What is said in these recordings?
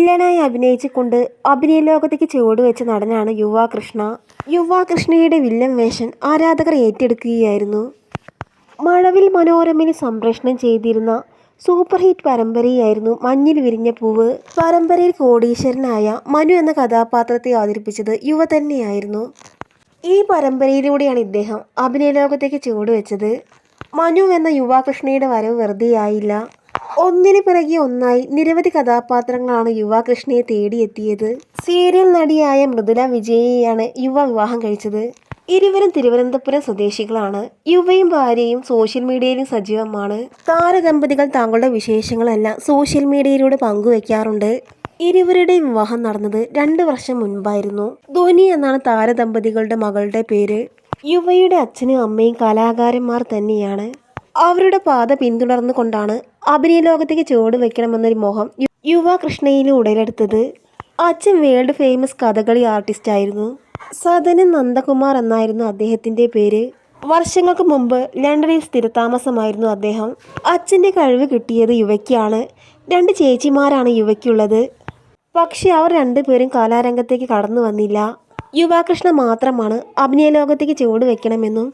വില്ലനായി അഭിനയിച്ചുകൊണ്ട് അഭിനയ ലോകത്തേക്ക് ചുവടുവെച്ച നടനാണ് യുവ കൃഷ്ണ. യുവ കൃഷ്ണയുടെ വില്ലൻ വേഷം ആരാധകർ ഏറ്റെടുക്കുകയായിരുന്നു. മഴവിൽ മനോരമയിൽ സംപ്രേഷണം ചെയ്തിരുന്ന സൂപ്പർ ഹിറ്റ് പരമ്പരയായിരുന്നു മഞ്ഞിൽ വിരിഞ്ഞ പൂവ്. പരമ്പരയിൽ കോടീശ്വരനായ മനു എന്ന കഥാപാത്രത്തെ അവതരിപ്പിച്ചത് യുവ തന്നെയായിരുന്നു. ഈ പരമ്പരയിലൂടെയാണ് ഇദ്ദേഹം അഭിനയ ലോകത്തേക്ക് ചുവടുവെച്ചത്. മനു എന്ന യുവ കൃഷ്ണയുടെ വരവ് വെറുതെയായില്ല. ഒന്നിനു പിറകെ ഒന്നായി നിരവധി കഥാപാത്രങ്ങളാണ് യുവ കൃഷ്ണയെ തേടിയെത്തിയത്. സീരിയൽ നടിയായ മൃദുല വിജയെയാണ് യുവ വിവാഹം കഴിച്ചത്. ഇരുവരും തിരുവനന്തപുരം സ്വദേശികളാണ്. യുവയും ഭാര്യയും സോഷ്യൽ മീഡിയയിലും സജീവമാണ്. താരദമ്പതികൾ തങ്ങളുടെ വിശേഷങ്ങളെല്ലാം സോഷ്യൽ മീഡിയയിലൂടെ പങ്കുവയ്ക്കാറുണ്ട്. ഇരുവരുടെയും വിവാഹം നടന്നത് 2 വർഷം മുൻപായിരുന്നു. ധ്വനി എന്നാണ് താരദമ്പതികളുടെ മകളുടെ പേര്. യുവയുടെ അച്ഛനും അമ്മയും കലാകാരന്മാർ തന്നെയാണ്. അവരുടെ പാത പിന്തുടർന്നുകൊണ്ടാണ് അഭിനയ ലോകത്തേക്ക് ചുവടുവെക്കണമെന്നൊരു മോഹം യുവ കൃഷ്ണയിൽ ഉടലെടുത്തത്. അച്ഛൻ വേൾഡ് ഫേമസ് കഥകളി ആർട്ടിസ്റ്റായിരുന്നു. സദനൻ നന്ദകുമാർ എന്നായിരുന്നു അദ്ദേഹത്തിൻ്റെ പേര്. വർഷങ്ങൾക്ക് മുമ്പ് ലണ്ടനിൽ സ്ഥിരതാമസമായിരുന്നു അദ്ദേഹം. അച്ഛൻ്റെ കഴിവ് കിട്ടിയത് യുവയ്ക്കാണ്. 2 ചേച്ചിമാരാണ് യുവയ്ക്കുള്ളത്. പക്ഷേ അവർ 2 പേരും കലാരംഗത്തേക്ക് കടന്നു വന്നില്ല. യുവ കൃഷ്ണ മാത്രമാണ് അഭിനയ ലോകത്തേക്ക് ചുവടുവെക്കണമെന്നും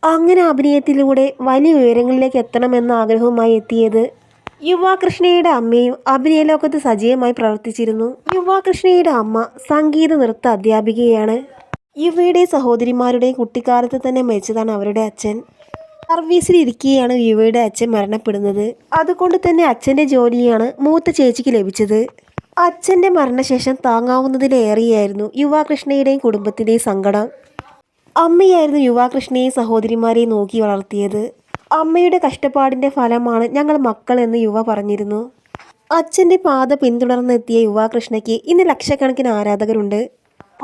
അങ്ങനെ അഭിനയത്തിലൂടെ വലിയ ഉയരങ്ങളിലേക്ക് എത്തണമെന്ന ആഗ്രഹവുമായി എത്തിയത്. യുവ കൃഷ്ണയുടെ അമ്മയും അഭിനയ ലോകത്ത് സജീവമായി പ്രവർത്തിച്ചിരുന്നു. യുവ കൃഷ്ണയുടെ അമ്മ സംഗീത നൃത്ത അധ്യാപികയാണ്. യുവയുടെ സഹോദരിമാരുടെയും കുട്ടിക്കാലത്ത് തന്നെ മരിച്ചതാണ് അവരുടെ അച്ഛൻ. സർവീസിലിരിക്കെയാണ് യുവയുടെ അച്ഛൻ മരണപ്പെടുന്നത്. അതുകൊണ്ട് തന്നെ അച്ഛൻ്റെ ജോലിയാണ് മൂത്ത ചേച്ചിക്ക് ലഭിച്ചത്. അച്ഛൻ്റെ മരണശേഷം താങ്ങാവുന്നതിലേറെയായിരുന്നു യുവ കൃഷ്ണയുടെയും കുടുംബത്തിൻ്റെയും സങ്കടം. അമ്മയായിരുന്നു യുവ കൃഷ്ണയെയും സഹോദരിമാരെയും നോക്കി വളർത്തിയത്. അമ്മയുടെ കഷ്ടപ്പാടിൻ്റെ ഫലമാണ് ഞങ്ങൾ മക്കൾ എന്ന് യുവ പറഞ്ഞിരുന്നു. അച്ഛൻ്റെ പാത പിന്തുടർന്നെത്തിയ യുവ കൃഷ്ണയ്ക്ക് ഇന്ന് ലക്ഷക്കണക്കിന് ആരാധകരുണ്ട്.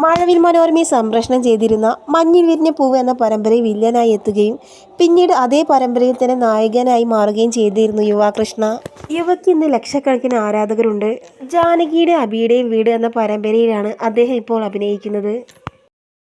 മഴവിൽ മനോരമയിൽ സംപ്രേഷണം ചെയ്തിരുന്ന മഞ്ഞിൽ വിരിഞ്ഞ പൂവ് എന്ന പരമ്പരയിൽ വില്ലനായി എത്തുകയും പിന്നീട് അതേ പരമ്പരയിൽ തന്നെ നായകനായി മാറുകയും ചെയ്തിരുന്നു യുവ കൃഷ്ണ. യുവയ്ക്ക് ഇന്ന് ലക്ഷക്കണക്കിന് ആരാധകരുണ്ട്. ജാനകിയുടെ അബിയുടെയും വീട് എന്ന പരമ്പരയിലാണ് അദ്ദേഹം ഇപ്പോൾ അഭിനയിക്കുന്നത്.